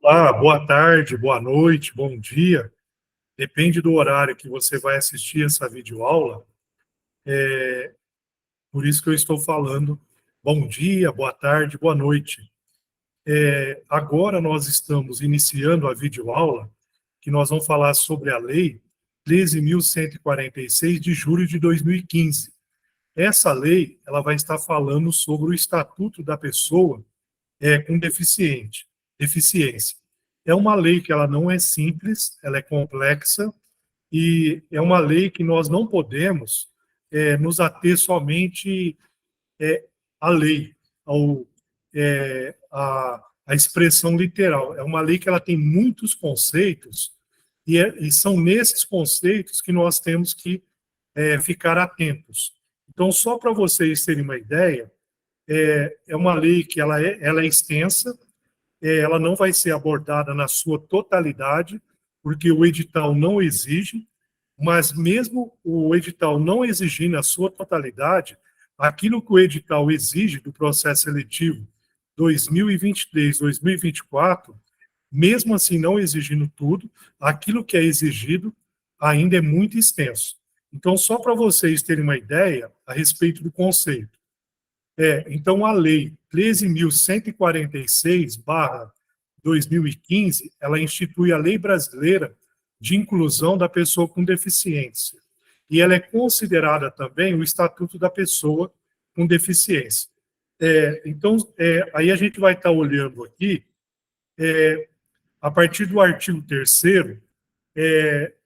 Olá, boa tarde, boa noite, bom dia. Depende do horário que você vai assistir essa videoaula. Por isso que eu estou falando bom dia, boa tarde, boa noite. Agora nós estamos iniciando a videoaula, que nós vamos falar sobre a Lei 13.146 de julho de 2015. Essa lei, ela vai estar falando sobre o Estatuto da Pessoa com deficiência. É uma lei que ela não é simples, ela é complexa, e é uma lei que nós não podemos nos ater somente à lei, ao, à expressão literal. É uma lei que ela tem muitos conceitos, e são nesses conceitos que nós temos que ficar atentos. Então, só para vocês terem uma ideia, é uma lei que ela é extensa, ela não vai ser abordada na sua totalidade, porque o edital não exige, mas mesmo o edital não exigindo a sua totalidade, aquilo que o edital exige do processo seletivo 2023-2024, mesmo assim não exigindo tudo, aquilo que é exigido ainda é muito extenso. Então, só para vocês terem uma ideia a respeito do conceito. Então, a Lei 13.146/2015, ela institui a Lei Brasileira de Inclusão da Pessoa com Deficiência. E ela é considerada também o Estatuto da Pessoa com Deficiência. Então, aí a gente vai estar olhando aqui, a partir do artigo 3º,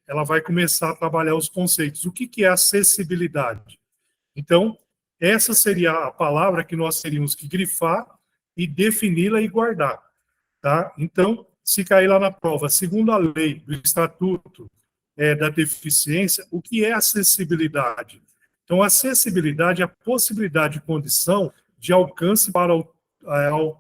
ela vai começar a trabalhar os conceitos. O que é acessibilidade? Então, essa seria a palavra que nós teríamos que grifar e defini-la e guardar. Tá? Então, se cair lá na prova, segundo a lei do Estatuto da Deficiência, o que é acessibilidade? Então, acessibilidade é a possibilidade de condição de alcance para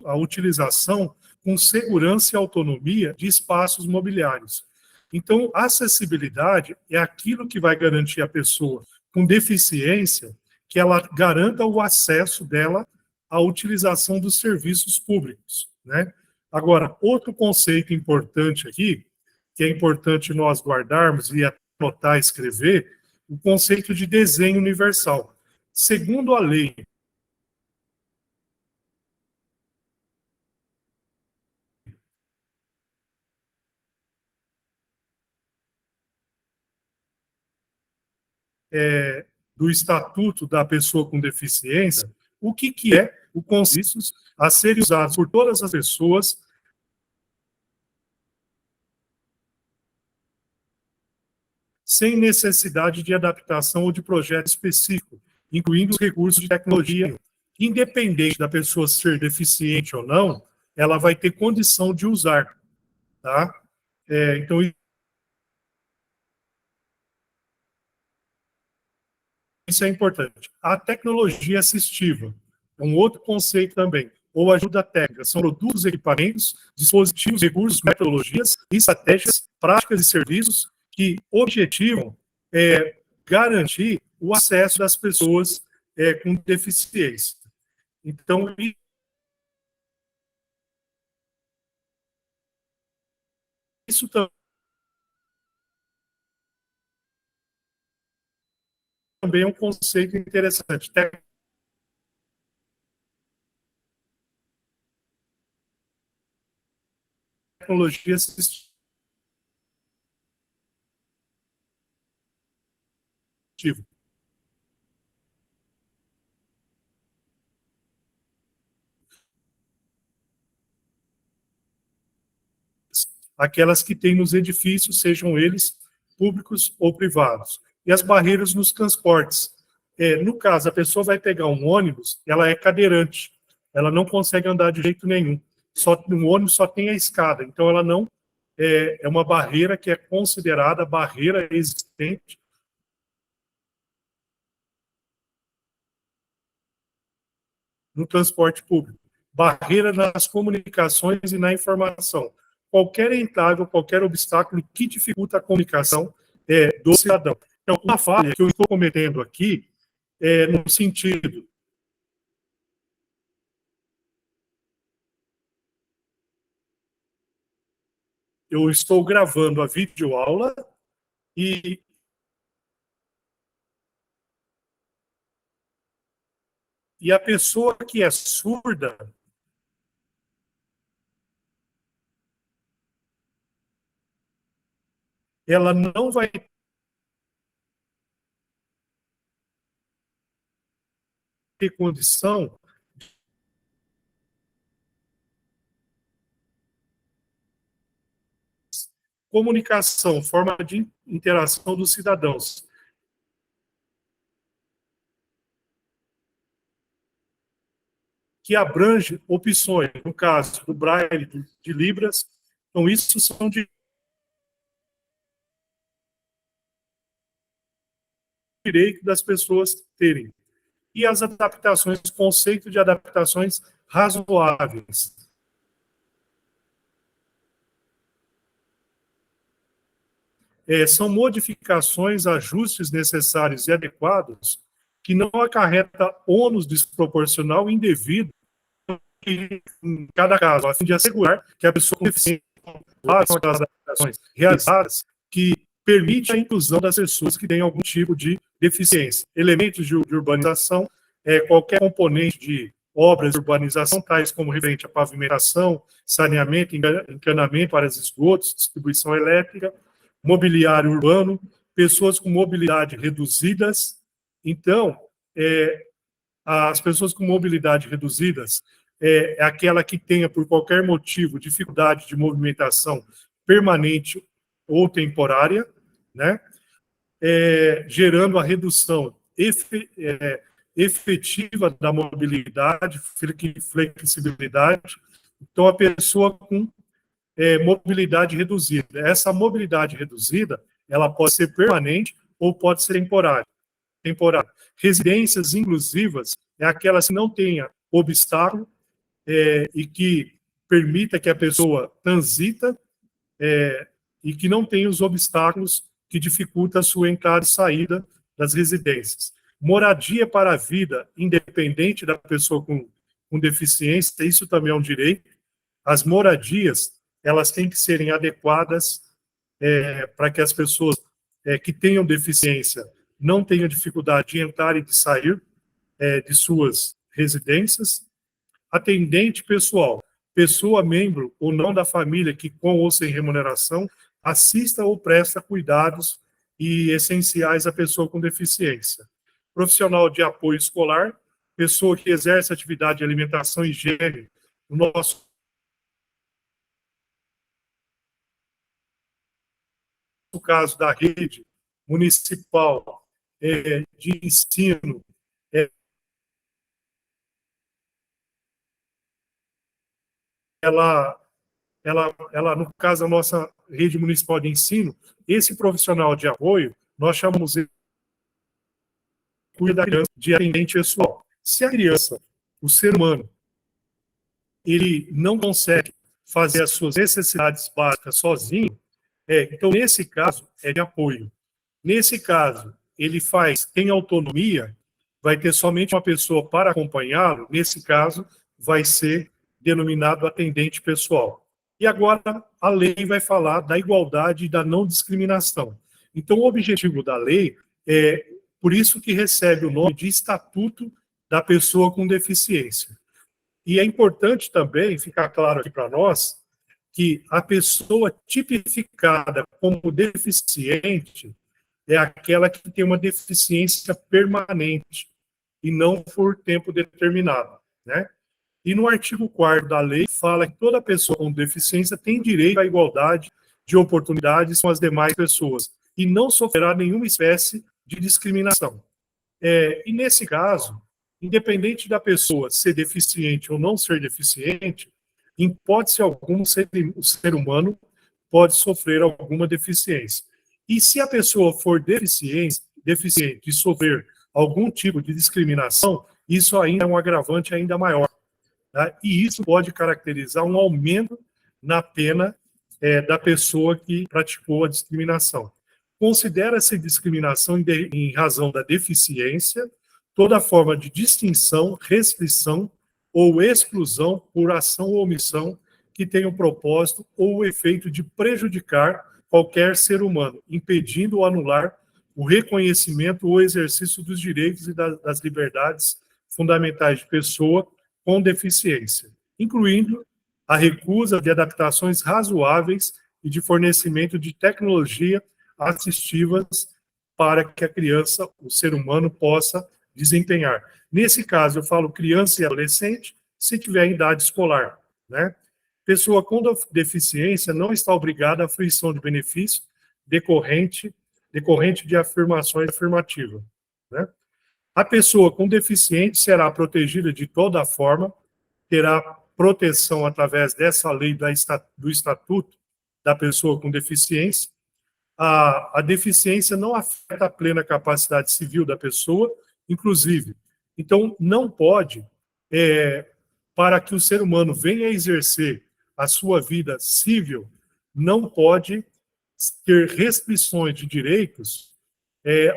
a utilização com segurança e autonomia de espaços mobiliários. Então, acessibilidade é aquilo que vai garantir a pessoa com deficiência que ela garanta o acesso dela à utilização dos serviços públicos, né? Agora, outro conceito importante aqui, que é importante nós guardarmos e anotar, escrever, o conceito de desenho universal. Segundo a lei do Estatuto da Pessoa com Deficiência, o que é o conceito a ser usado por todas as pessoas sem necessidade de adaptação ou de projeto específico, incluindo os recursos de tecnologia. Independente da pessoa ser deficiente ou não, ela vai ter condição de usar. Tá? Então, isso é importante. A tecnologia assistiva é um outro conceito também, ou ajuda técnica. São produtos, equipamentos, dispositivos, recursos, metodologias, estratégias, práticas e serviços que objetivam garantir o acesso das pessoas com deficiência. Então, isso também é um conceito interessante. Tecnologia assistiva. Aquelas que tem nos edifícios, sejam eles públicos ou privados. E as barreiras nos transportes. No caso, a pessoa vai pegar um ônibus, ela é cadeirante, ela não consegue andar de jeito nenhum. No ônibus só tem a escada, então ela não é uma barreira que é considerada barreira existente no transporte público. Barreira nas comunicações e na informação. Qualquer entrave, qualquer obstáculo que dificulta a comunicação do cidadão. Então, uma falha que eu estou cometendo aqui no sentido eu estou gravando a videoaula e a pessoa que é surda, ela não vai ter condição de comunicação, forma de interação dos cidadãos, que abrange opções, no caso do Braille, de Libras. Então, isso são direitos das pessoas terem. E as adaptações, conceito de adaptações razoáveis. São modificações, ajustes necessários e adequados que não acarreta ônus desproporcional e indevido em cada caso, a fim de assegurar que a pessoa com deficiência faça as adaptações realizadas que permite a inclusão das pessoas que têm algum tipo de deficiência. Elementos de urbanização, qualquer componente de obras de urbanização, tais como referente à pavimentação, saneamento, encanamento para esgotos, distribuição elétrica, mobiliário urbano, pessoas com mobilidade reduzidas. Então, as pessoas com mobilidade reduzidas é aquela que tenha, por qualquer motivo, dificuldade de movimentação permanente ou temporária, né? Gerando a redução efetiva da mobilidade, flexibilidade. Então, a pessoa com mobilidade reduzida. Essa mobilidade reduzida, ela pode ser permanente ou pode ser temporária. Residências inclusivas é aquelas que não tenha obstáculo e que permita que a pessoa transita e que não tenha os obstáculos que dificultam a sua entrada e saída das residências. Moradia para a vida, independente da pessoa com deficiência, isso também é um direito. As moradias, elas têm que serem adequadas para que as pessoas que tenham deficiência não tenham dificuldade de entrar e de sair de suas residências. Atendente pessoal, pessoa membro ou não da família que, com ou sem remuneração, assista ou presta cuidados e essenciais à pessoa com deficiência. Profissional de apoio escolar, pessoa que exerce atividade de alimentação e higiene, no nosso caso da rede municipal de ensino, ela, no caso, a nossa rede municipal de ensino, esse profissional de apoio, nós chamamos de cuida da criança de atendente pessoal. Se a criança, o ser humano, ele não consegue fazer as suas necessidades básicas sozinho, então, nesse caso, é de apoio. Nesse caso, ele tem autonomia, vai ter somente uma pessoa para acompanhá-lo, nesse caso, vai ser denominado atendente pessoal. E agora, a lei vai falar da igualdade e da não discriminação. Então, o objetivo da lei é, por isso que recebe o nome de Estatuto da Pessoa com Deficiência. E é importante também ficar claro aqui para nós que a pessoa tipificada como deficiente é aquela que tem uma deficiência permanente e não por tempo determinado, né? E no artigo 4º da lei fala que toda pessoa com deficiência tem direito à igualdade de oportunidades com as demais pessoas e não sofrerá nenhuma espécie de discriminação. E nesse caso, independente da pessoa ser deficiente ou não ser deficiente, em hipótese alguma, o ser humano pode sofrer alguma deficiência. E se a pessoa for deficiente e sofrer algum tipo de discriminação, isso ainda é um agravante ainda maior. Tá? E isso pode caracterizar um aumento na pena da pessoa que praticou a discriminação. Considera-se discriminação em razão da deficiência toda forma de distinção, restrição ou exclusão por ação ou omissão que tenha o propósito ou o efeito de prejudicar qualquer ser humano, impedindo ou anular o reconhecimento ou exercício dos direitos e das liberdades fundamentais de pessoa com deficiência, incluindo a recusa de adaptações razoáveis e de fornecimento de tecnologia assistivas para que a criança, o ser humano, possa desempenhar. Nesse caso, eu falo criança e adolescente, se tiver em idade escolar, né? Pessoa com deficiência não está obrigada à fruição de benefício decorrente de afirmações afirmativas, né? A pessoa com deficiência será protegida de toda forma, terá proteção através dessa lei do Estatuto da Pessoa com Deficiência. A deficiência não afeta a plena capacidade civil da pessoa, inclusive. Então, não pode, para que o ser humano venha exercer a sua vida civil, não pode ter restrições de direitos,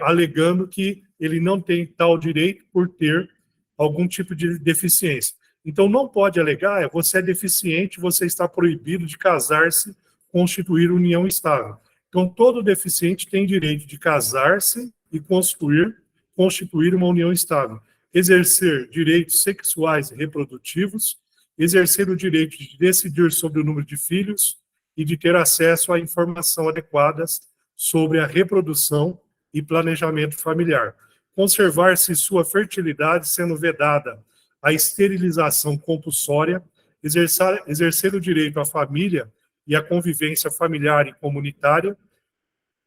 alegando que ele não tem tal direito por ter algum tipo de deficiência. Então, não pode alegar, você é deficiente, você está proibido de casar-se, constituir união estável. Então, todo deficiente tem direito de casar-se e constituir uma união estável, exercer direitos sexuais e reprodutivos, exercer o direito de decidir sobre o número de filhos e de ter acesso a informação adequadas sobre a reprodução e planejamento familiar. Conservar-se sua fertilidade, sendo vedada a esterilização compulsória, exercer o direito à família e à convivência familiar e comunitária,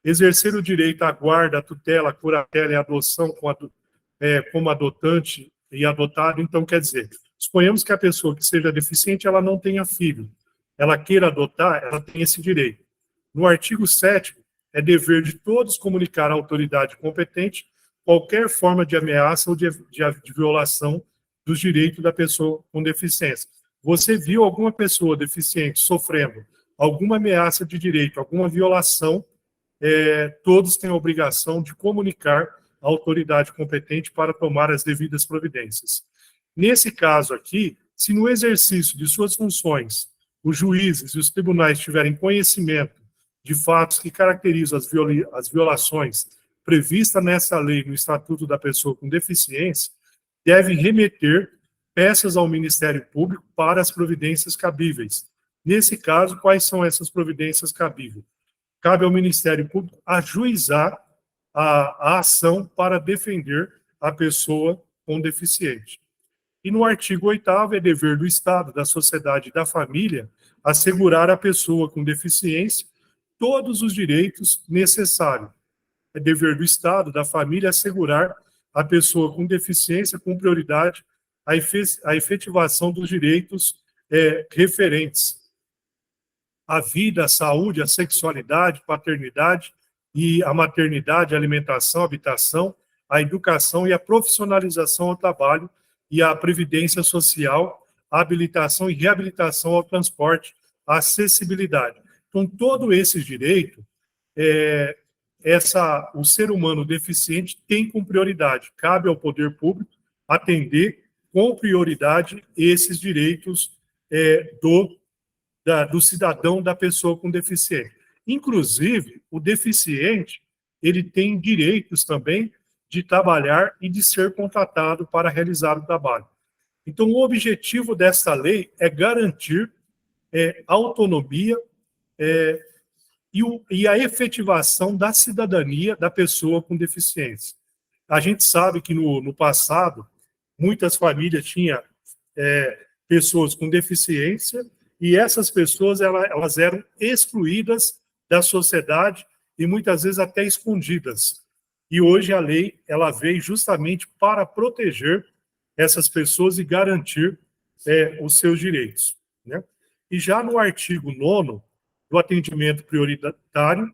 exercer o direito à guarda, tutela, curatela e adoção como adotante e adotado. Então, quer dizer, suponhamos que a pessoa que seja deficiente, ela não tenha filho, ela queira adotar, ela tem esse direito. No artigo 7º, é dever de todos comunicar à autoridade competente qualquer forma de ameaça ou de violação dos direitos da pessoa com deficiência. Você viu alguma pessoa deficiente sofrendo alguma ameaça de direito, alguma violação, todos têm a obrigação de comunicar à autoridade competente para tomar as devidas providências. Nesse caso aqui, se no exercício de suas funções os juízes e os tribunais tiverem conhecimento de fatos que caracterizam as violações previstas nessa lei no Estatuto da Pessoa com Deficiência, devem remeter peças ao Ministério Público para as providências cabíveis. Nesse caso, quais são essas providências cabíveis? Cabe ao Ministério Público ajuizar a ação para defender a pessoa com deficiente. E no artigo 8º, é dever do Estado, da sociedade e da família assegurar à pessoa com deficiência todos os direitos necessários. É dever do Estado, da família, assegurar à pessoa com deficiência, com prioridade, a efetivação dos direitos referentes à vida, à saúde, à sexualidade, paternidade e à maternidade, à alimentação, à habitação, à educação e à profissionalização ao trabalho e à previdência social, à habilitação e reabilitação ao transporte, à acessibilidade. Então, todo esse direito, o ser humano deficiente tem com prioridade. Cabe ao poder público atender com prioridade esses direitos do cidadão, da pessoa com deficiência. Inclusive, o deficiente, ele tem direitos também de trabalhar e de ser contratado para realizar o trabalho. Então, o objetivo desta lei é garantir autonomia e a efetivação da cidadania da pessoa com deficiência. A gente sabe que no passado, muitas famílias tinham pessoas com deficiência e essas pessoas elas eram excluídas da sociedade e muitas vezes até escondidas. E hoje a lei ela veio justamente para proteger essas pessoas e garantir os seus direitos, né? E já no artigo 9º do atendimento prioritário,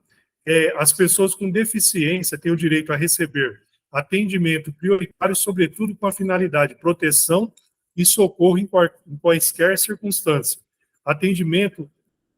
as pessoas com deficiência têm o direito a receber atendimento prioritário, sobretudo com a finalidade de proteção e socorro em quaisquer circunstância. Atendimento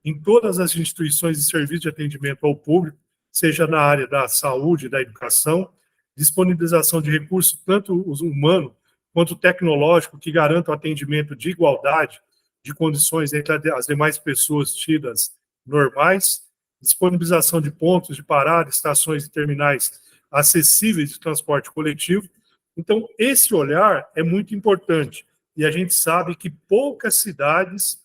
em todas as instituições e serviços de atendimento ao público, seja na área da saúde, da educação, disponibilização de recursos, tanto humano quanto tecnológico, que garantam atendimento de igualdade, de condições entre as demais pessoas tidas normais, disponibilização de pontos de parada, estações e terminais acessíveis de transporte coletivo. Então, esse olhar é muito importante, e a gente sabe que poucas cidades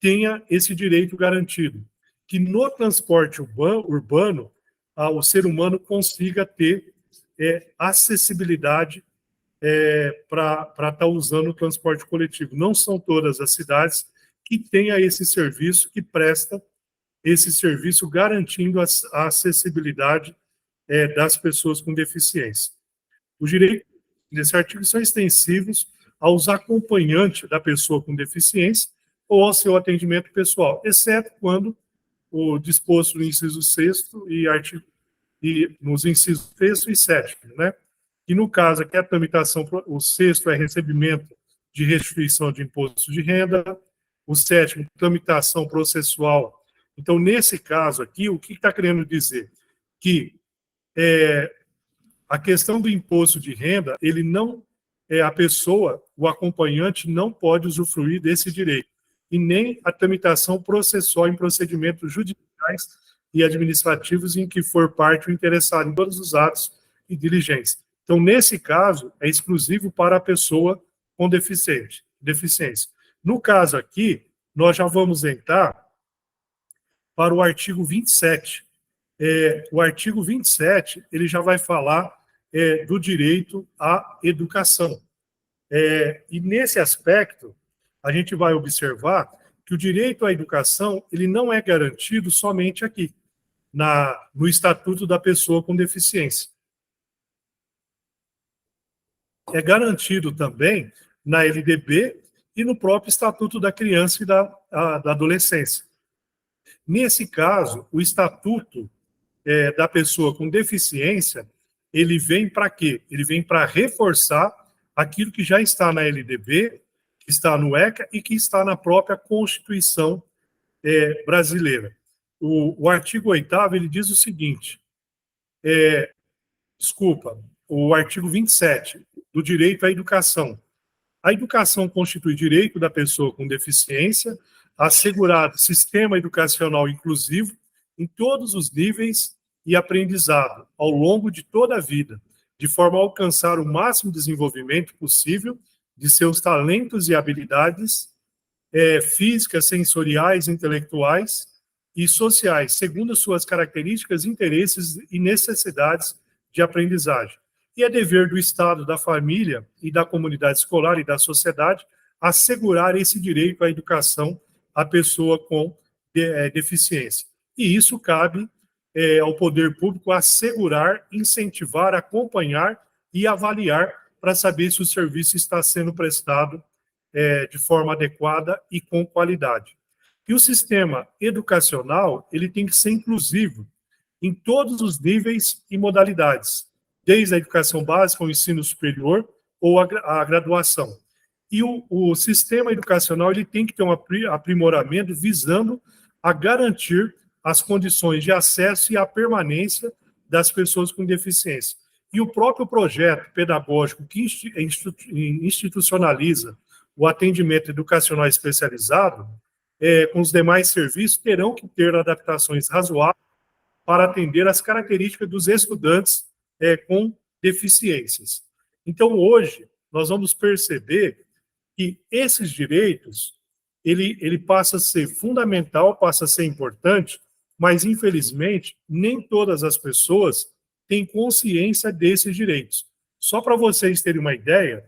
tenham esse direito garantido, que no transporte urbano o ser humano consiga ter acessibilidade para estar usando o transporte coletivo. Não são todas as cidades que tenham esse serviço, que presta esse serviço garantindo a acessibilidade das pessoas com deficiência. Os direitos desse artigo são extensivos aos acompanhantes da pessoa com deficiência ou ao seu atendimento pessoal, exceto quando o disposto no inciso 6º e nos incisos 6º e 7º, né? E no caso aqui a tramitação, o 6º é recebimento de restituição de imposto de renda, o 7º, tramitação processual. Então, nesse caso aqui, o que está querendo dizer? Que a questão do imposto de renda, ele não, a pessoa, o acompanhante, não pode usufruir desse direito, e nem a tramitação processual em procedimentos judiciais e administrativos em que for parte o interessado em todos os atos e diligências. Então, nesse caso, é exclusivo para a pessoa com deficiência. No caso aqui, nós já vamos entrar para o artigo 27. O artigo 27, ele já vai falar do direito à educação. E nesse aspecto, a gente vai observar que o direito à educação, ele não é garantido somente aqui, no Estatuto da Pessoa com Deficiência. É garantido também na LDB e no próprio Estatuto da Criança e da Adolescência. Nesse caso, o Estatuto da Pessoa com Deficiência, ele vem para quê? Ele vem para reforçar aquilo que já está na LDB, que está no ECA e que está na própria Constituição brasileira. O artigo 8º, ele diz o seguinte, o artigo 27, do direito à educação. A educação constitui direito da pessoa com deficiência, assegurado sistema educacional inclusivo em todos os níveis e aprendizado ao longo de toda a vida, de forma a alcançar o máximo desenvolvimento possível de seus talentos e habilidades físicas, sensoriais, intelectuais e sociais, segundo suas características, interesses e necessidades de aprendizagem. E é dever do Estado, da família e da comunidade escolar e da sociedade assegurar esse direito à educação à pessoa com deficiência. E isso cabe ao poder público assegurar, incentivar, acompanhar e avaliar para saber se o serviço está sendo prestado de forma adequada e com qualidade. E o sistema educacional, ele tem que ser inclusivo em todos os níveis e modalidades, desde a educação básica, o ensino superior ou a graduação. E o sistema educacional, ele tem que ter um aprimoramento visando a garantir as condições de acesso e a permanência das pessoas com deficiência. E o próprio projeto pedagógico que institucionaliza o atendimento educacional especializado, com os demais serviços, terão que ter adaptações razoáveis para atender às características dos estudantes com deficiências. Então, hoje, nós vamos perceber que esses direitos, ele passa a ser fundamental, passa a ser importante, mas, infelizmente, nem todas as pessoas têm consciência desses direitos. Só para vocês terem uma ideia,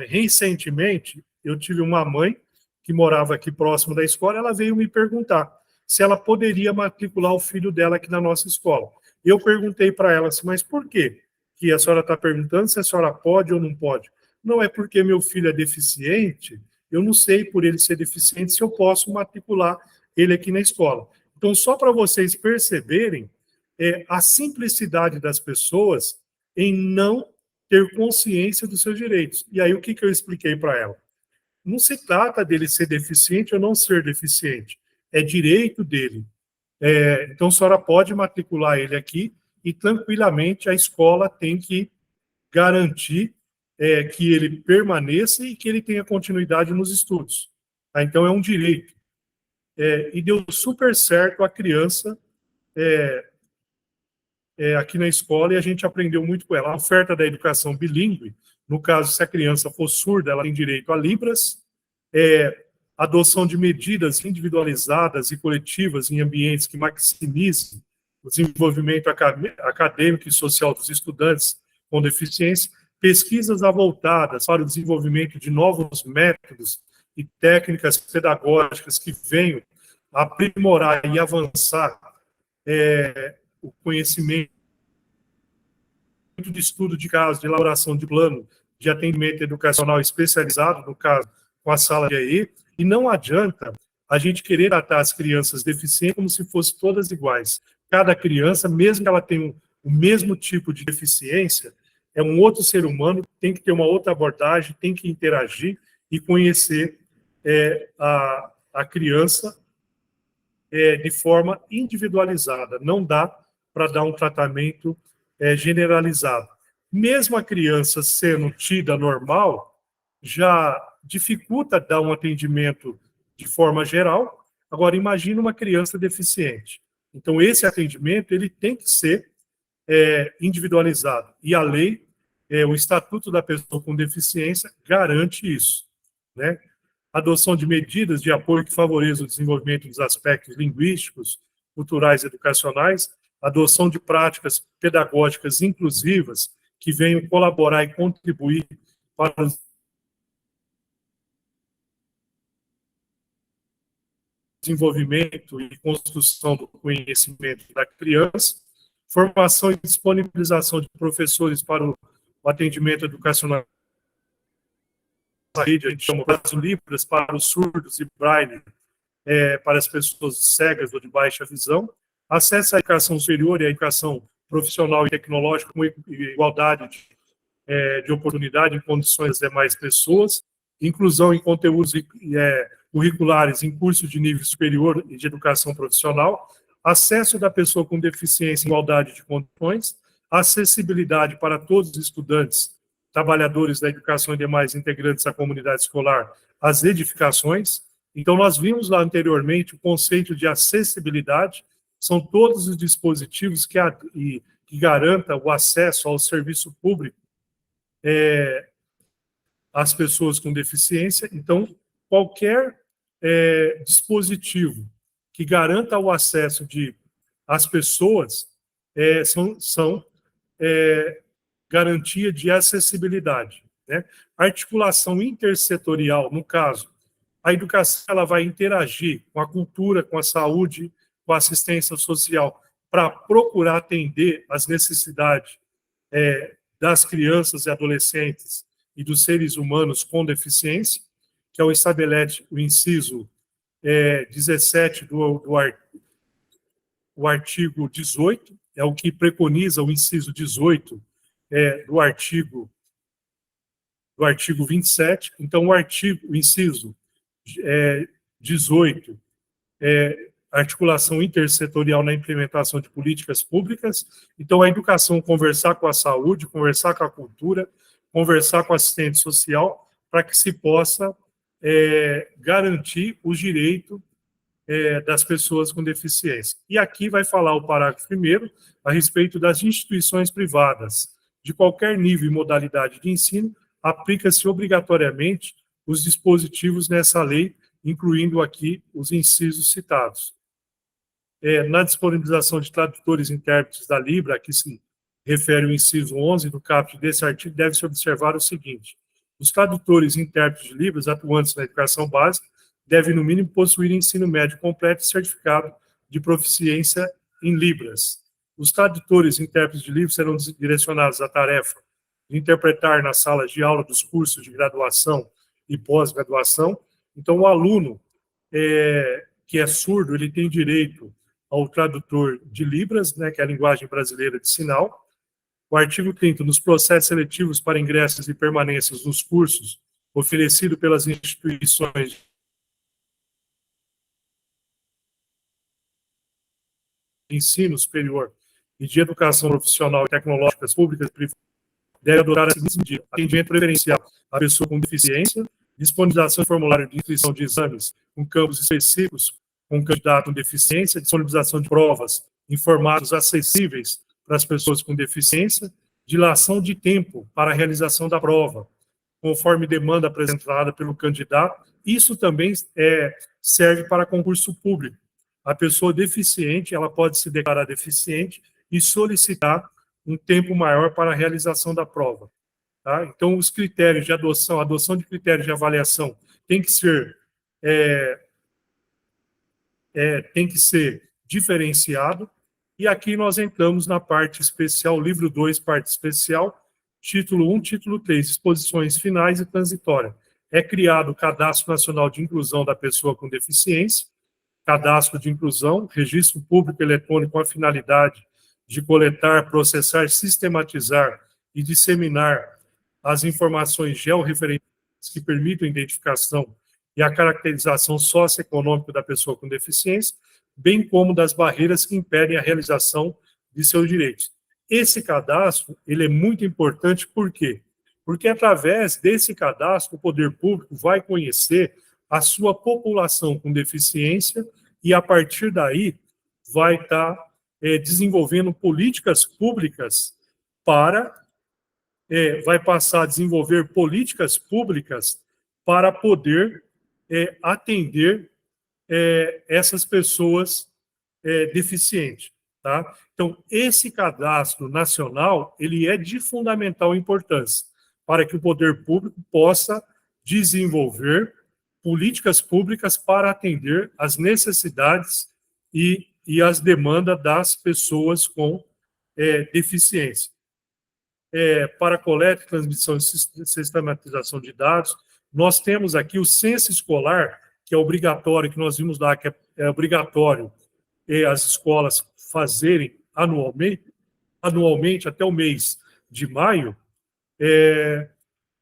recentemente, eu tive uma mãe que morava aqui próximo da escola, ela veio me perguntar se ela poderia matricular o filho dela aqui na nossa escola. Eu perguntei para ela assim, mas por quê que a senhora está perguntando se a senhora pode ou não pode? Não, é porque meu filho é deficiente, eu não sei por ele ser deficiente se eu posso matricular ele aqui na escola. Então, só para vocês perceberem a simplicidade das pessoas em não ter consciência dos seus direitos. E aí, o que eu expliquei para ela? Não se trata dele ser deficiente ou não ser deficiente, é direito dele. Então, a senhora pode matricular ele aqui e, tranquilamente, a escola tem que garantir que ele permaneça e que ele tenha continuidade nos estudos. Tá? Então, é um direito. E deu super certo a criança aqui na escola, e a gente aprendeu muito com ela. A oferta da educação bilíngue, no caso, se a criança for surda, ela tem direito a Libras, adoção de medidas individualizadas e coletivas em ambientes que maximizem o desenvolvimento acadêmico e social dos estudantes com deficiência, pesquisas avultadas para o desenvolvimento de novos métodos e técnicas pedagógicas que venham aprimorar e avançar o conhecimento de estudo de caso, de elaboração de plano de atendimento educacional especializado, no caso, com a sala de AE, e não adianta a gente querer tratar as crianças deficientes como se fossem todas iguais. Cada criança, mesmo que ela tenha o mesmo tipo de deficiência, é um outro ser humano, tem que ter uma outra abordagem, tem que interagir e conhecer a criança de forma individualizada. Não dá para dar um tratamento generalizado. Mesmo a criança sendo tida normal, já dificulta dar um atendimento de forma geral. Agora, imagine uma criança deficiente. Então, esse atendimento ele tem que ser individualizado. E a lei, o Estatuto da Pessoa com Deficiência, garante isso, né? Adoção de medidas de apoio que favoreçam o desenvolvimento dos aspectos linguísticos, culturais e educacionais, adoção de práticas pedagógicas inclusivas que venham colaborar e contribuir para o desenvolvimento e construção do conhecimento da criança, formação e disponibilização de professores para o atendimento educacional. A gente chama de Libras para os surdos e Braille para as pessoas cegas ou de baixa visão, acesso à educação superior e à educação profissional e tecnológica com igualdade de oportunidade em condições das demais pessoas, inclusão em conteúdos curriculares em cursos de nível superior e de educação profissional, acesso da pessoa com deficiência em igualdade de condições, acessibilidade para todos os estudantes, trabalhadores da educação e demais integrantes da comunidade escolar, às edificações. Então, nós vimos lá anteriormente o conceito de acessibilidade, são todos os dispositivos que garantam o acesso ao serviço público às pessoas com deficiência. Então, qualquer dispositivo que garanta o acesso às pessoas são garantia de acessibilidade, né? Articulação intersetorial, no caso, a educação ela vai interagir com a cultura, com a saúde, com a assistência social, para procurar atender as necessidades das crianças e adolescentes e dos seres humanos com deficiência, que é o estabelece o inciso 17 do artigo 18, é o que preconiza o inciso 18 do artigo 27. Então, o inciso 18, articulação intersetorial na implementação de políticas públicas. Então, a educação, conversar com a saúde, conversar com a cultura, conversar com a assistente social, para que se possa garantir os direitos das pessoas com deficiência. E aqui vai falar o parágrafo 1º a respeito das instituições privadas. De qualquer nível e modalidade de ensino, aplica-se obrigatoriamente os dispositivos nessa lei, incluindo aqui os incisos citados. Na disponibilização de tradutores e intérpretes da Libra, que se refere ao inciso 11 do caput desse artigo, deve-se observar o seguinte: os tradutores e intérpretes de Libras atuantes na educação básica devem, no mínimo, possuir ensino médio completo e certificado de proficiência em Libras. Os tradutores e intérpretes de Libras serão direcionados à tarefa de interpretar nas salas de aula dos cursos de graduação e pós-graduação. Então, o aluno que é surdo, ele tem direito ao tradutor de Libras, né, que é a linguagem brasileira de sinal. O artigo 30, nos processos seletivos para ingressos e permanências nos cursos oferecidos pelas instituições de ensino superior e de educação profissional e tecnológicas públicas e privadas, deve adotar a seguinte medida: atendimento preferencial à pessoa com deficiência, disponibilização de formulário de inscrição de exames com campos específicos, com candidato com deficiência, disponibilização de provas em formatos acessíveis para as pessoas com deficiência, dilação de tempo para a realização da prova, conforme demanda apresentada pelo candidato. Isso também serve para concurso público. A pessoa deficiente, ela pode se declarar deficiente e solicitar um tempo maior para a realização da prova. Tá? Então, os critérios de adoção de critérios de avaliação tem que ser diferenciado. E aqui nós entramos na parte especial, livro 2, parte especial, título 1, título 3, disposições finais e transitórias. É criado o Cadastro Nacional de Inclusão da Pessoa com Deficiência, cadastro de inclusão, registro público eletrônico com a finalidade de coletar, processar, sistematizar e disseminar as informações georreferenciadas que permitem a identificação e a caracterização socioeconômica da pessoa com deficiência, bem como das barreiras que impedem a realização de seus direitos. Esse cadastro, ele é muito importante, por quê? Porque através desse cadastro, o poder público vai conhecer a sua população com deficiência e, a partir daí, vai estar desenvolvendo políticas públicas vai passar a desenvolver políticas públicas para poder atender essas pessoas deficientes. Tá? Então, esse cadastro nacional, ele é de fundamental importância para que o poder público possa desenvolver políticas públicas para atender às necessidades e às demandas das pessoas com deficiência. Para coleta, transmissão e sistematização de dados, nós temos aqui o censo escolar, que é obrigatório, que nós vimos lá, que é obrigatório as escolas fazerem anualmente até o mês de maio,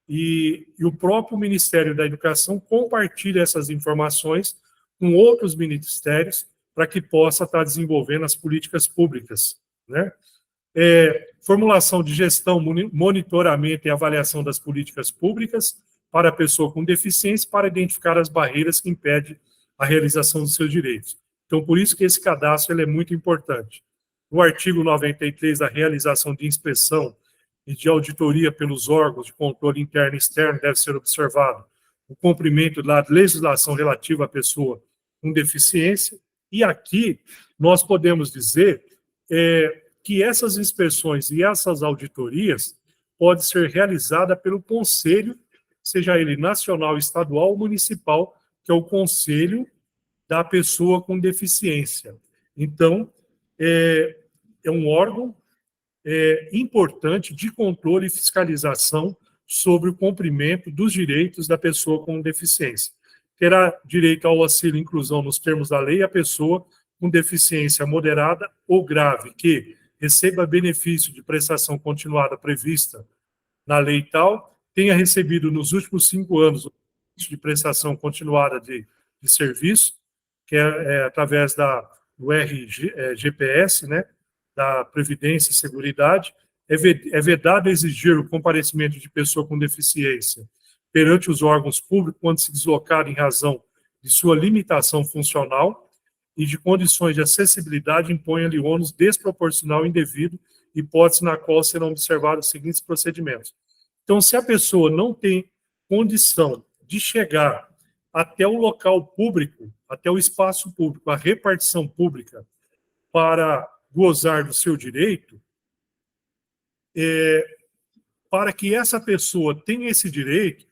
e o próprio Ministério da Educação compartilha essas informações com outros ministérios para que possa estar desenvolvendo as políticas públicas, né? Formulação de gestão, monitoramento e avaliação das políticas públicas para a pessoa com deficiência, para identificar as barreiras que impedem a realização dos seus direitos. Então, por isso que esse cadastro ele é muito importante. No artigo 93, da realização de inspeção e de auditoria pelos órgãos de controle interno e externo, deve ser observado o cumprimento da legislação relativa à pessoa com deficiência. E aqui nós podemos dizer que essas inspeções e essas auditorias podem ser realizadas pelo conselho, seja ele nacional, estadual ou municipal, que é o conselho da pessoa com deficiência. Então, é um órgão importante de controle e fiscalização sobre o cumprimento dos direitos da pessoa com deficiência. Terá direito ao auxílio e inclusão nos termos da lei a pessoa com deficiência moderada ou grave, que receba benefício de prestação continuada prevista na lei tal, tenha recebido nos últimos 5 anos o benefício de prestação continuada de serviço, que é através do RGPS, né, da Previdência e Seguridade. É vedado exigir o comparecimento de pessoa com deficiência perante os órgãos públicos quando se deslocar em razão de sua limitação funcional e de condições de acessibilidade imponha-lhe ônus desproporcional e indevido, hipótese na qual serão observados os seguintes procedimentos. Então, se a pessoa não tem condição de chegar até o local público, até o espaço público, a repartição pública, para gozar do seu direito, para que essa pessoa tenha esse direito,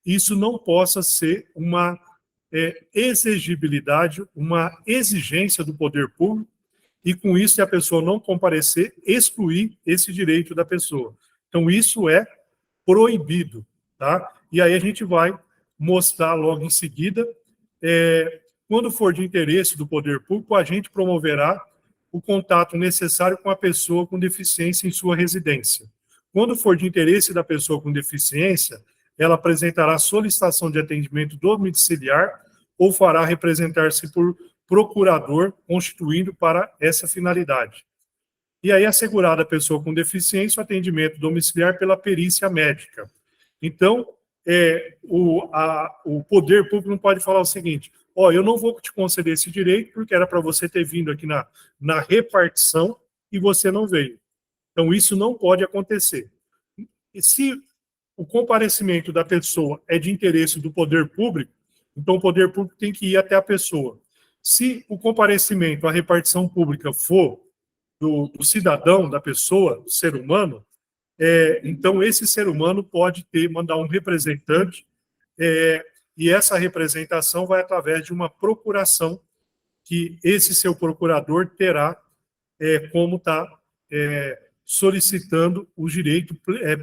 isso não possa ser uma exigibilidade, uma exigência do poder público, e com isso, se a pessoa não comparecer, excluir esse direito da pessoa. Então, isso é proibido, tá? E aí a gente vai mostrar logo em seguida, quando for de interesse do poder público, a gente promoverá o contato necessário com a pessoa com deficiência em sua residência. Quando for de interesse da pessoa com deficiência, ela apresentará solicitação de atendimento domiciliar ou fará representar-se por procurador constituindo para essa finalidade. E aí, assegurada a pessoa com deficiência, o atendimento domiciliar pela perícia médica. Então, o poder público não pode falar o seguinte: ó, eu não vou te conceder esse direito porque era para você ter vindo aqui na repartição e você não veio. Então, isso não pode acontecer. E se o comparecimento da pessoa é de interesse do poder público, então o poder público tem que ir até a pessoa. Se o comparecimento, a repartição pública for do cidadão, da pessoa, do ser humano, então esse ser humano pode mandar um representante, e essa representação vai através de uma procuração que esse seu procurador terá como está solicitando o direito,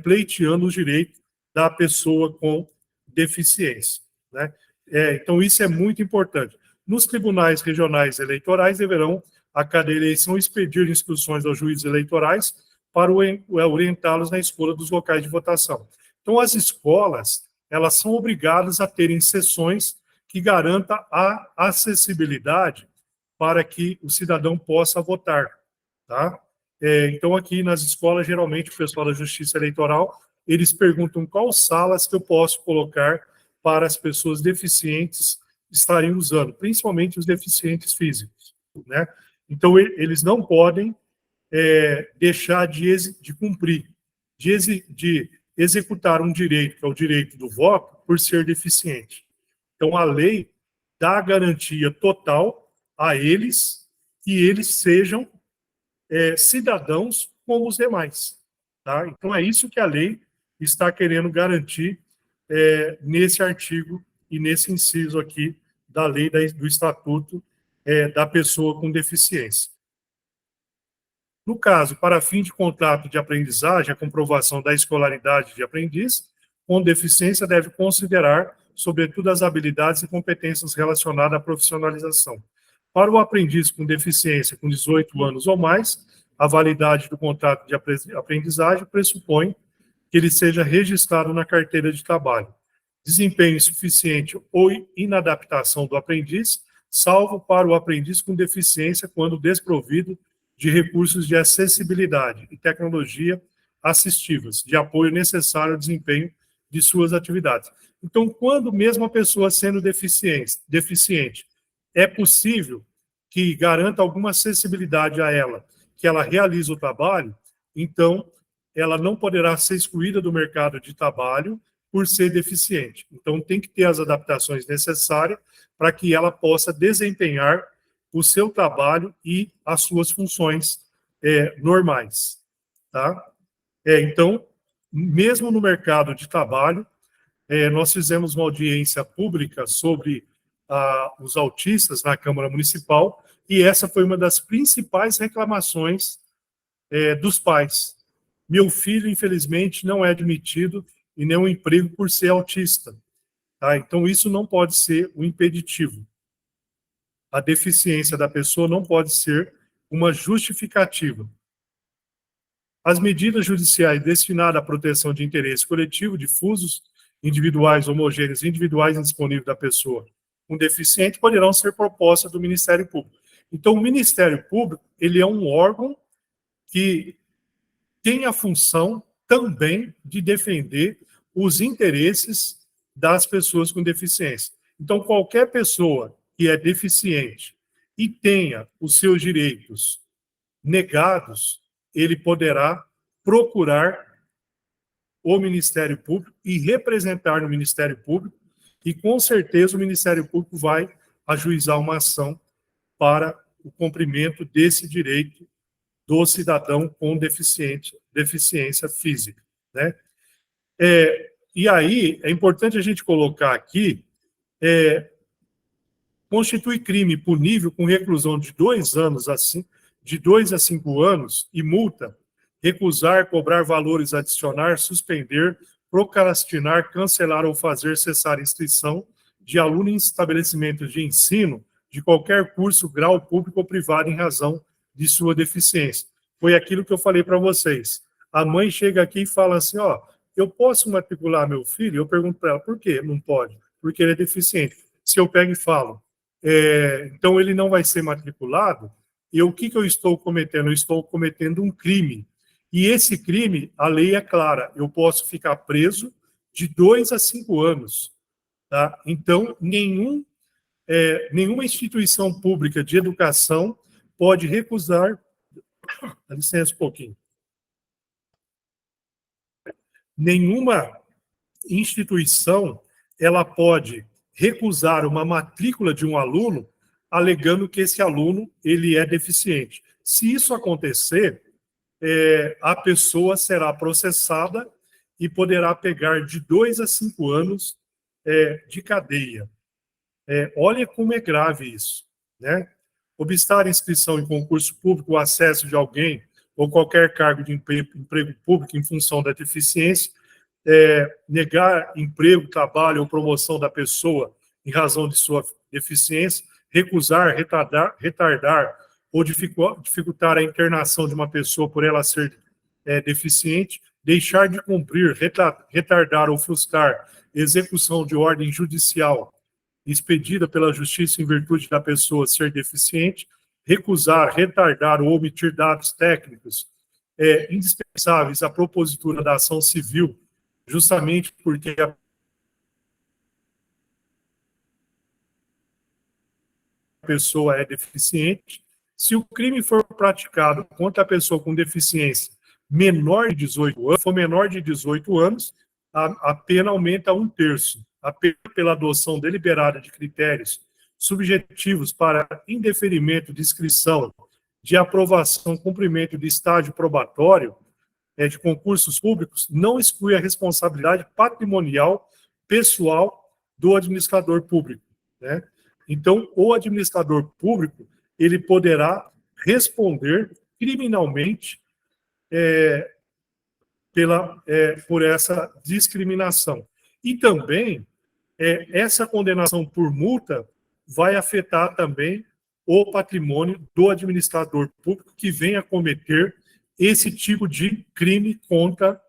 pleiteando o direito da pessoa com deficiência, né? Então, isso é muito importante. Nos tribunais regionais eleitorais, deverão, a cada eleição, expedir instruções aos juízes eleitorais para orientá-los na escolha dos locais de votação. Então, as escolas, elas são obrigadas a terem sessões que garantam a acessibilidade para que o cidadão possa votar, tá? Então, aqui nas escolas, geralmente, o pessoal da Justiça Eleitoral, eles perguntam qual salas que eu posso colocar para as pessoas deficientes estarem usando, principalmente os deficientes físicos, né? Então, eles não podem deixar de cumprir, de executar um direito, que é o direito do voto, por ser deficiente. Então, a lei dá garantia total a eles que eles sejam cidadãos como os demais, tá? Então, é isso que a lei está querendo garantir nesse artigo e nesse inciso aqui da lei do Estatuto da Pessoa com Deficiência. No caso, para fim de contrato de aprendizagem, a comprovação da escolaridade de aprendiz com deficiência deve considerar, sobretudo, as habilidades e competências relacionadas à profissionalização. Para o aprendiz com deficiência com 18 anos ou mais, a validade do contrato de aprendizagem pressupõe que ele seja registrado na carteira de trabalho. Desempenho insuficiente ou inadaptação do aprendiz, salvo para o aprendiz com deficiência quando desprovido de recursos de acessibilidade e tecnologia assistivas, de apoio necessário ao desempenho de suas atividades. Então, quando mesmo a pessoa sendo deficiente, é possível que garanta alguma acessibilidade a ela, que ela realize o trabalho, então ela não poderá ser excluída do mercado de trabalho por ser deficiente. Então, tem que ter as adaptações necessárias para que ela possa desempenhar o seu trabalho e as suas funções normais, tá? Então, mesmo no mercado de trabalho, nós fizemos uma audiência pública sobre os autistas na Câmara Municipal, e essa foi uma das principais reclamações dos pais. Meu filho, infelizmente, não é admitido em nenhum emprego por ser autista, tá? Então, isso não pode ser um impeditivo. A deficiência da pessoa não pode ser uma justificativa. As medidas judiciais destinadas à proteção de interesse coletivo, difusos, individuais, homogêneos, individuais e indisponíveis da pessoa com deficiente poderão ser propostas do Ministério Público. Então, o Ministério Público, ele é um órgão que tem a função também de defender os interesses das pessoas com deficiência. Então, qualquer pessoa que é deficiente e tenha os seus direitos negados, ele poderá procurar o Ministério Público e representar no Ministério Público, e com certeza o Ministério Público vai ajuizar uma ação para o cumprimento desse direito do cidadão com deficiência física, né? E aí, é importante a gente colocar aqui, constitui crime punível com reclusão de 2 anos, de 2 a 5 anos, e multa, recusar, cobrar valores, adicionar, suspender, procrastinar, cancelar ou fazer cessar inscrição de aluno em estabelecimentos de ensino de qualquer curso, grau público ou privado em razão de sua deficiência. Foi aquilo que eu falei para vocês. A mãe chega aqui e fala assim, ó, eu posso matricular meu filho? Eu pergunto para ela, por quê? Não pode. Porque ele é deficiente. Se eu pego e falo, então ele não vai ser matriculado, e o que eu estou cometendo? Eu estou cometendo um crime. E esse crime, a lei é clara, eu posso ficar preso de 2 a 5 anos. Tá? Então, nenhuma instituição pública de educação pode recusar. Dá licença um pouquinho. Nenhuma instituição ela pode recusar uma matrícula de um aluno alegando que esse aluno ele é deficiente. Se isso acontecer, a pessoa será processada e poderá pegar de 2 a 5 anos de cadeia. Olha como é grave isso, né? Obstar a inscrição em concurso público, o acesso de alguém ou qualquer cargo de emprego público em função da deficiência, negar emprego, trabalho ou promoção da pessoa em razão de sua deficiência, recusar, retardar ou dificultar a internação de uma pessoa por ela ser deficiente, deixar de cumprir, retardar ou frustrar execução de ordem judicial expedida pela justiça em virtude da pessoa ser deficiente, recusar, retardar ou omitir dados técnicos indispensáveis à propositura da ação civil, justamente porque a pessoa é deficiente. Se o crime for praticado contra a pessoa com deficiência menor de 18 anos, for menor de 18 anos, a pena aumenta a 1/3. A pena pela adoção deliberada de critérios subjetivos para indeferimento de inscrição, de aprovação, cumprimento de estágio probatório, de concursos públicos, não exclui a responsabilidade patrimonial pessoal do administrador público, né? Então, o administrador público, ele poderá responder criminalmente por essa discriminação. E também, essa condenação por multa vai afetar também o patrimônio do administrador público que venha cometer esse tipo de crime contra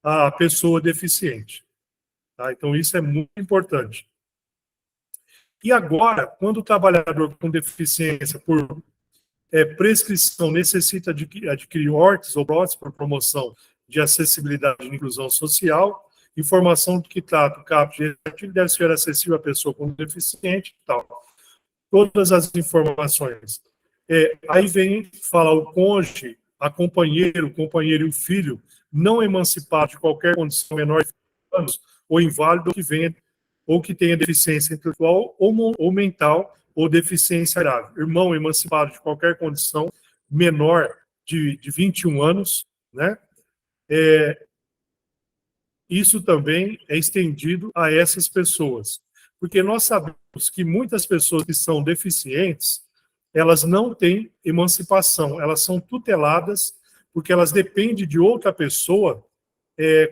a pessoa deficiente. Tá? Então, isso é muito importante. E agora, quando o trabalhador com deficiência, por prescrição, necessita adquirir órteses ou próteses por promoção de acessibilidade e inclusão social, informação do que trata o caput deve ser acessível à pessoa com deficiente e tal. Todas as informações. Aí vem falar o cônjuge, o companheiro e o filho não emancipado de qualquer condição menor de 20 anos ou inválido ou que tenha deficiência intelectual ou mental ou deficiência grave. Irmão emancipado de qualquer condição menor de 21 anos, né? Isso também é estendido a essas pessoas. Porque nós sabemos que muitas pessoas que são deficientes, elas não têm emancipação, elas são tuteladas porque elas dependem de outra pessoa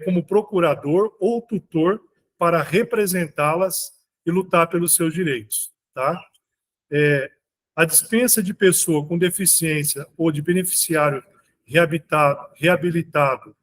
como procurador ou tutor para representá-las e lutar pelos seus direitos. Tá? A dispensa de pessoa com deficiência ou de beneficiário reabilitado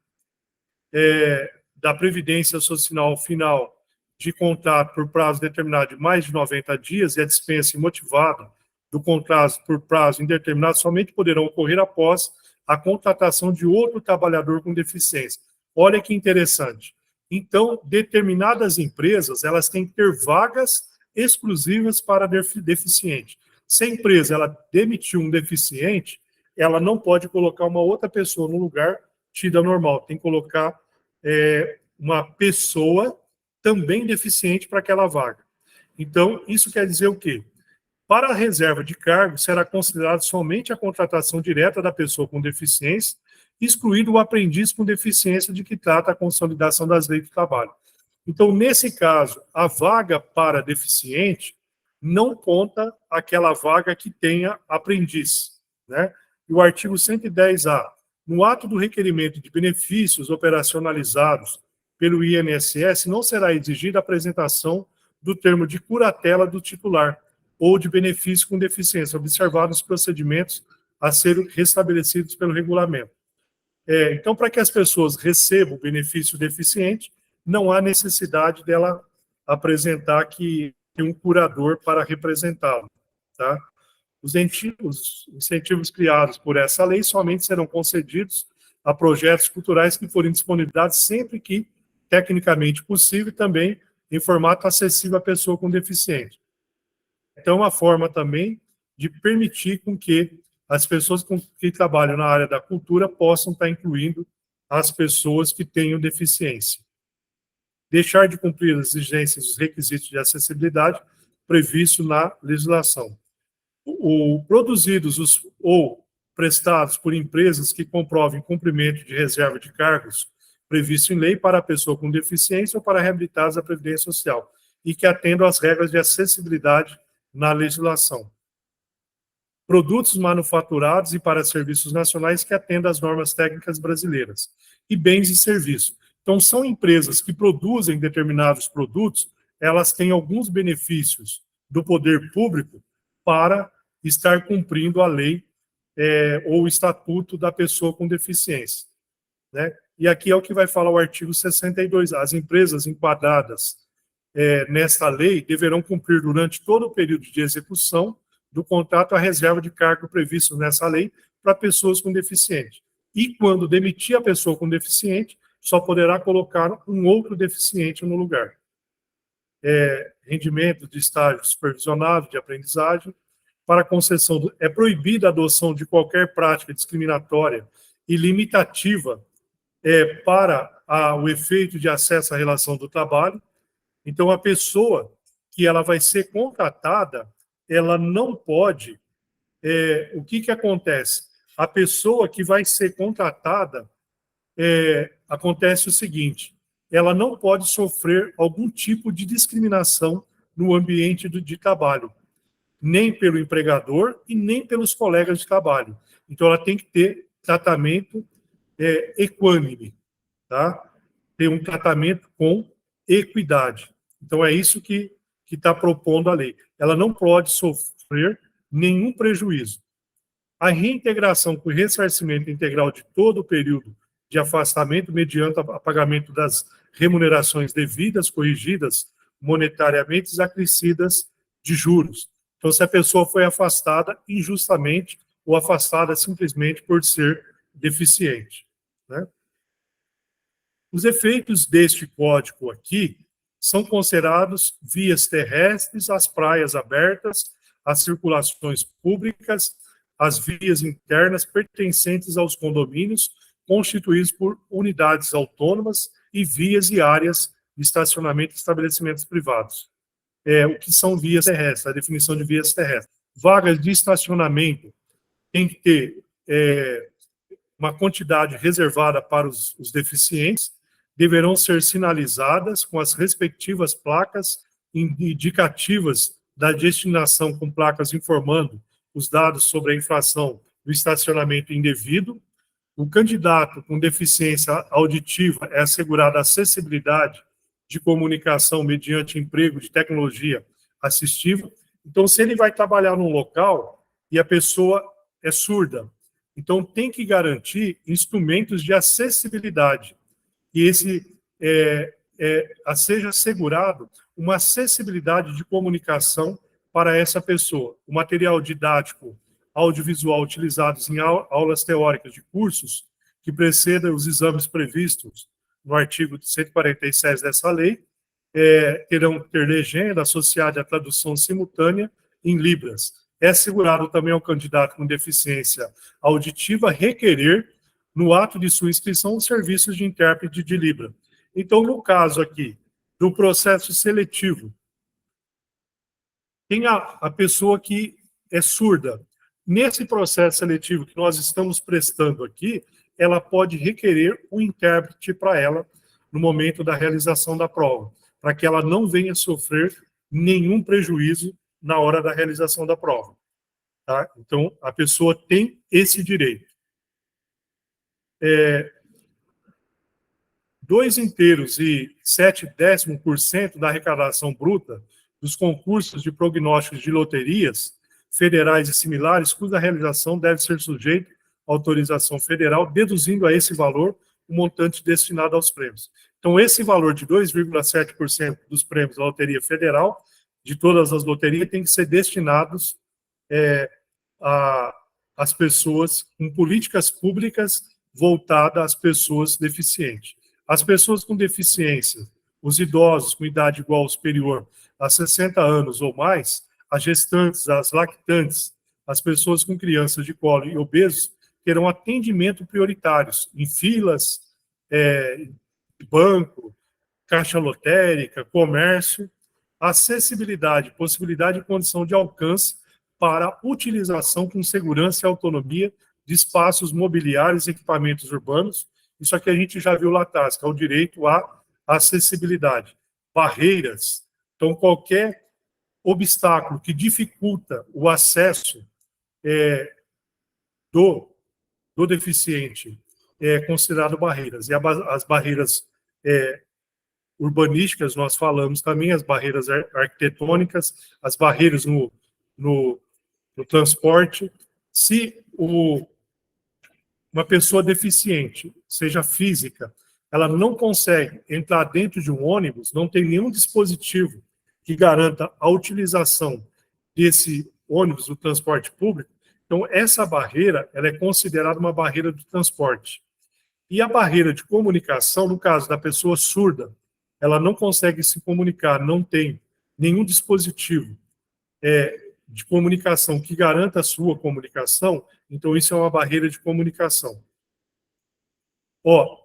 da Previdência Social final de contrato por prazo determinado de mais de 90 dias e a dispensa imotivada do contrato por prazo indeterminado somente poderão ocorrer após a contratação de outro trabalhador com deficiência. Olha que interessante. Então, determinadas empresas, elas têm que ter vagas exclusivas para deficiente. Se a empresa ela demitiu um deficiente, ela não pode colocar uma outra pessoa no lugar tida normal. Tem que colocar uma pessoa também deficiente para aquela vaga. Então, isso quer dizer o quê? Para a reserva de cargo, será considerado somente a contratação direta da pessoa com deficiência, excluído o aprendiz com deficiência de que trata a consolidação das leis do trabalho. Então, nesse caso, a vaga para deficiente não conta aquela vaga que tenha aprendiz, né? E o artigo 110A, no ato do requerimento de benefícios operacionalizados pelo INSS, não será exigida a apresentação do termo de curatela do titular ou de benefício com deficiência, observados os procedimentos a serem restabelecidos pelo regulamento. Então, para que as pessoas recebam o benefício deficiente, não há necessidade dela apresentar que tem um curador para representá-lo. Tá? Os incentivos criados por essa lei somente serão concedidos a projetos culturais que forem disponibilizados sempre que tecnicamente possível e também em formato acessível à pessoa com deficiência. Então, é uma forma também de permitir com que as pessoas que trabalham na área da cultura possam estar incluindo as pessoas que tenham deficiência. Deixar de cumprir as exigências dos requisitos de acessibilidade previstos na legislação. Produzidos ou prestados por empresas que comprovem cumprimento de reserva de cargos previsto em lei para a pessoa com deficiência ou para reabilitados da Previdência Social e que atendam às regras de acessibilidade na legislação. Produtos manufaturados e para serviços nacionais que atendam às normas técnicas brasileiras. E bens e serviços. Então, são empresas que produzem determinados produtos, elas têm alguns benefícios do poder público para estar cumprindo a lei ou o estatuto da pessoa com deficiência. Né? E aqui é o que vai falar o artigo 62. As empresas enquadradas nesta lei deverão cumprir durante todo o período de execução do contrato a reserva de cargo previsto nessa lei para pessoas com deficiência. E quando demitir a pessoa com deficiente, só poderá colocar um outro deficiente no lugar. Rendimento de estágio supervisionado de aprendizagem. Para concessão, é proibida a adoção de qualquer prática discriminatória e limitativa para o efeito de acesso à relação do trabalho. Então, a pessoa que ela vai ser contratada, ela não pode... o que acontece? A pessoa que vai ser contratada, acontece o seguinte, ela não pode sofrer algum tipo de discriminação no ambiente de trabalho, nem pelo empregador e nem pelos colegas de trabalho. Então, ela tem que ter tratamento equânime, tá? Ter um tratamento com equidade. Então, é isso que está propondo a lei. Ela não pode sofrer nenhum prejuízo. A reintegração com ressarcimento integral de todo o período de afastamento mediante o pagamento das remunerações devidas, corrigidas monetariamente e acrescidas de juros. Então, se a pessoa foi afastada injustamente ou afastada simplesmente por ser deficiente. Né? Os efeitos deste código aqui são considerados vias terrestres, as praias abertas, as circulações públicas, as vias internas pertencentes aos condomínios constituídos por unidades autônomas e vias e áreas de estacionamento de estabelecimentos privados. O que são vias terrestres, a definição de vias terrestres. Vagas de estacionamento tem que ter uma quantidade reservada para os deficientes, deverão ser sinalizadas com as respectivas placas indicativas da destinação, com placas informando os dados sobre a infração do estacionamento indevido. O candidato com deficiência auditiva é assegurada acessibilidade de comunicação mediante emprego de tecnologia assistiva. Então, se ele vai trabalhar num local e a pessoa é surda, então tem que garantir instrumentos de acessibilidade, que seja assegurado uma acessibilidade de comunicação para essa pessoa. O material didático audiovisual utilizados em aulas teóricas de cursos que precedam os exames previstos no artigo 147 dessa lei, terão que ter legenda associada à tradução simultânea em Libras. É assegurado também ao candidato com deficiência auditiva requerer, no ato de sua inscrição, os serviços de intérprete de Libra. Então, no caso aqui, do processo seletivo, tem a pessoa que é surda. Nesse processo seletivo que nós estamos prestando aqui, ela pode requerer um intérprete para ela no momento da realização da prova, para que ela não venha sofrer nenhum prejuízo na hora da realização da prova. Tá? Então, a pessoa tem esse direito. 2,7% da arrecadação bruta dos concursos de prognósticos de loterias federais e similares, cuja realização deve ser sujeita à autorização federal, deduzindo a esse valor o montante destinado aos prêmios. Então, esse valor de 2,7% dos prêmios da Loteria Federal, de todas as loterias, tem que ser destinados às pessoas com políticas públicas voltadas às pessoas deficientes. As pessoas com deficiência, os idosos com idade igual ou superior a 60 anos ou mais, as gestantes, as lactantes, as pessoas com crianças de colo e obesos terão atendimento prioritários em filas, banco, caixa lotérica, comércio, acessibilidade, possibilidade e condição de alcance para utilização com segurança e autonomia de espaços mobiliários e equipamentos urbanos. Isso aqui a gente já viu lá atrás, que é o direito à acessibilidade. Barreiras. Então, qualquer obstáculo que dificulta o acesso do deficiente é considerado barreiras. E as barreiras urbanísticas, nós falamos também, as barreiras arquitetônicas, as barreiras no transporte. Se uma pessoa deficiente, seja física, ela não consegue entrar dentro de um ônibus, não tem nenhum dispositivo que garanta a utilização desse ônibus do transporte público, então essa barreira ela é considerada uma barreira do transporte. E a barreira de comunicação, no caso da pessoa surda, ela não consegue se comunicar, não tem nenhum dispositivo de comunicação que garanta a sua comunicação, então isso é uma barreira de comunicação.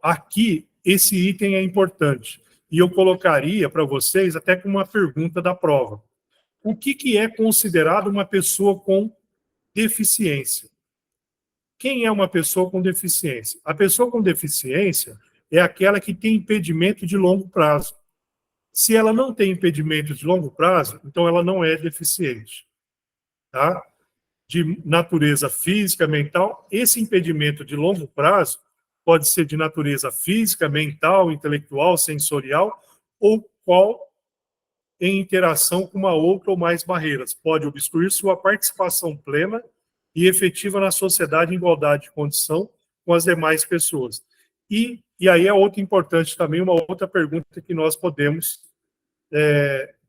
Aqui, esse item é importante, e eu colocaria para vocês até como uma pergunta da prova. O que é considerado uma pessoa com deficiência? Quem é uma pessoa com deficiência? A pessoa com deficiência é aquela que tem impedimento de longo prazo. Se ela não tem impedimento de longo prazo, então ela não é deficiente. Tá? De natureza física, mental, esse impedimento de longo prazo pode ser de natureza física, mental, intelectual, sensorial, ou qual em interação com uma outra ou mais barreiras. Pode obstruir sua participação plena e efetiva na sociedade em igualdade de condição com as demais pessoas. E aí é outra importante também, uma outra pergunta que nós podemos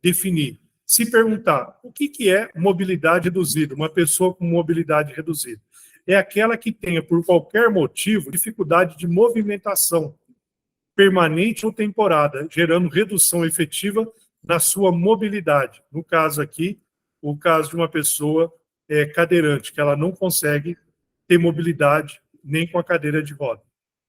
definir. Se perguntar, o que é mobilidade reduzida? Uma pessoa com mobilidade reduzida. É aquela que tenha, por qualquer motivo, dificuldade de movimentação permanente ou temporada, gerando redução efetiva na sua mobilidade. No caso aqui, o caso de uma pessoa cadeirante, que ela não consegue ter mobilidade nem com a cadeira de roda.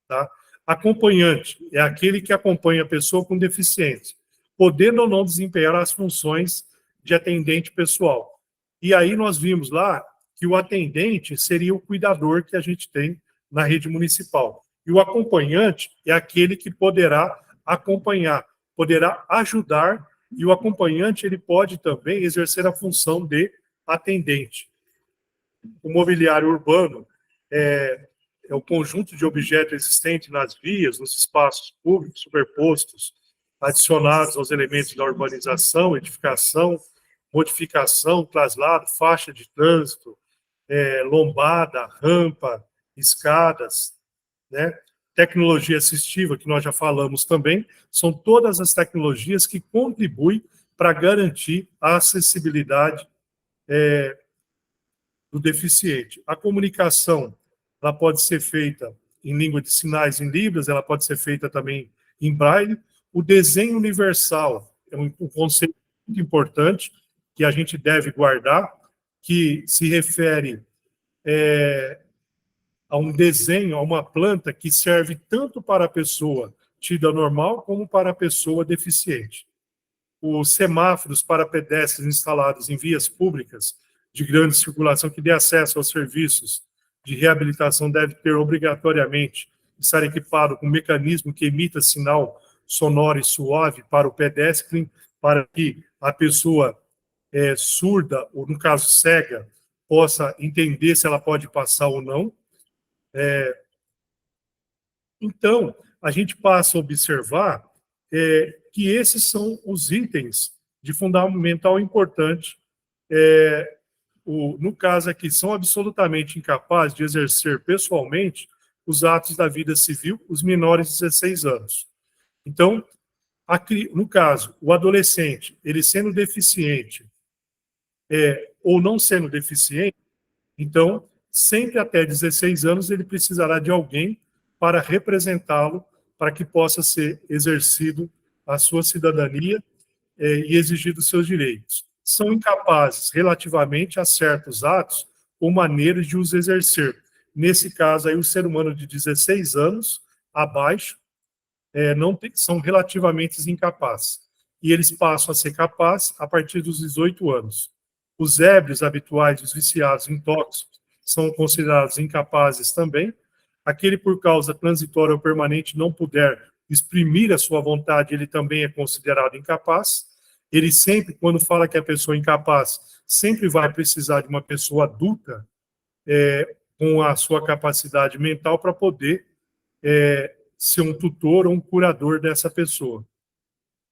Tá? Acompanhante é aquele que acompanha a pessoa com deficiência, podendo ou não desempenhar as funções de atendente pessoal. E aí nós vimos lá que o atendente seria o cuidador que a gente tem na rede municipal. E o acompanhante é aquele que poderá acompanhar, poderá ajudar, e o acompanhante ele pode também exercer a função de atendente. O mobiliário urbano é o conjunto de objetos existentes nas vias, nos espaços públicos, superpostos, adicionados aos elementos da urbanização, edificação, modificação, traslado, faixa de trânsito, lombada, rampa, escadas, né? Tecnologia assistiva, que nós já falamos também, são todas as tecnologias que contribuem para garantir a acessibilidade do deficiente. A comunicação, ela pode ser feita em língua de sinais, em libras, ela pode ser feita também em braille. O desenho universal é um conceito muito importante que a gente deve guardar, que se refere a um desenho, a uma planta que serve tanto para a pessoa tida normal como para a pessoa deficiente. Os semáforos para pedestres instalados em vias públicas de grande circulação que dê acesso aos serviços de reabilitação deve ter obrigatoriamente estar equipado com um mecanismo que emita sinal sonoro e suave para o pedestre, para que a pessoa surda, ou no caso cega, possa entender se ela pode passar ou não. Então, a gente passa a observar que esses são os itens de fundamental importante, no caso aqui, são absolutamente incapazes de exercer pessoalmente os atos da vida civil, os menores de 16 anos. Então, no caso, o adolescente, ele sendo deficiente ou não sendo deficiente, então, sempre até 16 anos, ele precisará de alguém para representá-lo para que possa ser exercido a sua cidadania e exigido os seus direitos. São incapazes relativamente a certos atos ou maneiras de os exercer. Nesse caso, aí, o ser humano de 16 anos abaixo são relativamente incapazes. E eles passam a ser capazes a partir dos 18 anos. Os ébrios habituais, os viciados em tóxicos, são considerados incapazes também. Aquele por causa transitória ou permanente não puder exprimir a sua vontade, ele também é considerado incapaz. Ele sempre, quando fala que a pessoa é incapaz, sempre vai precisar de uma pessoa adulta com a sua capacidade mental para poder ser um tutor ou um curador dessa pessoa.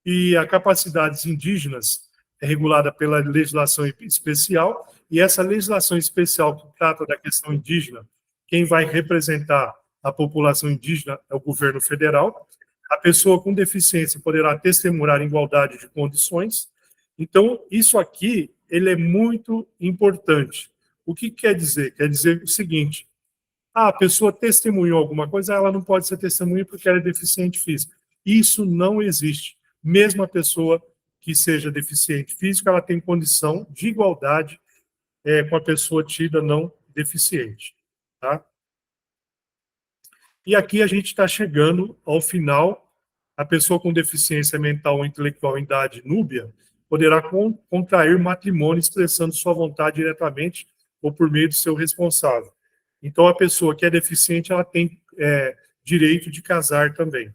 E a capacidades indígenas é regulada pela legislação especial, e essa legislação especial que trata da questão indígena, quem vai representar a população indígena é o governo federal. A pessoa com deficiência poderá testemunhar em igualdade de condições. Então, isso aqui, ele é muito importante. O que quer dizer? Quer dizer o seguinte: a pessoa testemunhou alguma coisa, ela não pode ser testemunha porque ela é deficiente física. Isso não existe. Mesmo a pessoa que seja deficiente física, ela tem condição de igualdade com a pessoa tida não deficiente. Tá? E aqui a gente está chegando ao final. A pessoa com deficiência mental ou intelectual em idade núbia poderá contrair matrimônio expressando sua vontade diretamente ou por meio do seu responsável. Então, a pessoa que é deficiente, ela tem direito de casar também.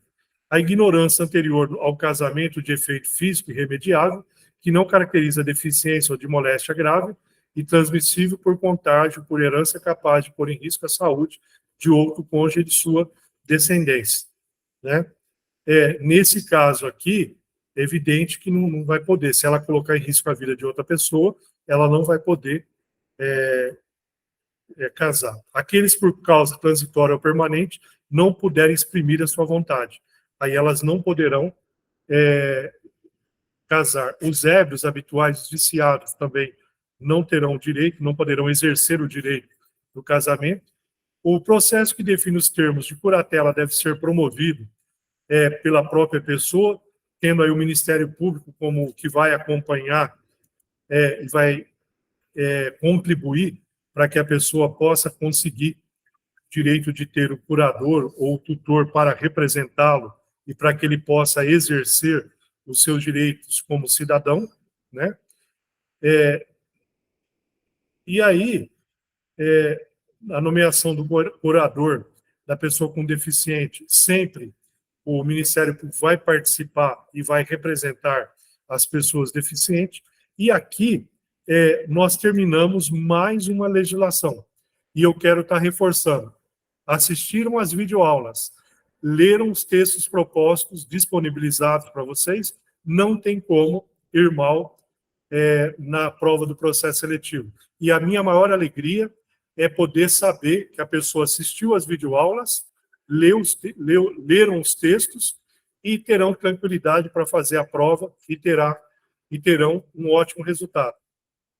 A ignorância anterior ao casamento de efeito físico irremediável, que não caracteriza deficiência ou de moléstia grave, e transmissível por contágio, por herança capaz de pôr em risco a saúde de outro cônjuge de sua descendência. Né? Nesse caso aqui, é evidente que não vai poder. Se ela colocar em risco a vida de outra pessoa, ela não vai poder casar. Aqueles por causa transitória ou permanente não puderem exprimir a sua vontade. Aí elas não poderão casar. Os ébrios habituais, os viciados também não terão direito, não poderão exercer o direito do casamento. O processo que define os termos de curatela deve ser promovido pela própria pessoa, tendo aí o Ministério Público como que vai acompanhar e vai contribuir para que a pessoa possa conseguir direito de ter o curador ou o tutor para representá-lo e para que ele possa exercer os seus direitos como cidadão, né? E aí, a nomeação do curador da pessoa com deficiente, sempre o Ministério Público vai participar e vai representar as pessoas deficientes. E aqui nós terminamos mais uma legislação. E eu quero estar reforçando. Assistiram às videoaulas, leram os textos propostos, disponibilizados para vocês, não tem como ir mal na prova do processo seletivo. E a minha maior alegria é poder saber que a pessoa assistiu às videoaulas, leram os textos e terão tranquilidade para fazer a prova e terão um ótimo resultado.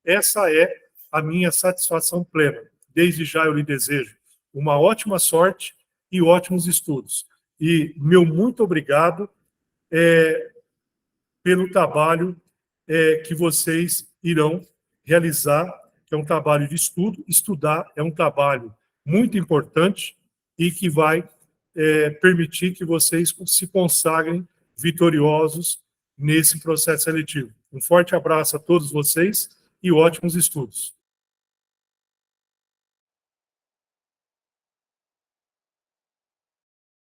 Essa é a minha satisfação plena. Desde já eu lhe desejo uma ótima sorte e ótimos estudos. E meu muito obrigado pelo trabalho que vocês irão realizar, que é um trabalho de estudo. Estudar é um trabalho muito importante e que vai permitir que vocês se consagrem vitoriosos nesse processo seletivo. Um forte abraço a todos vocês e ótimos estudos.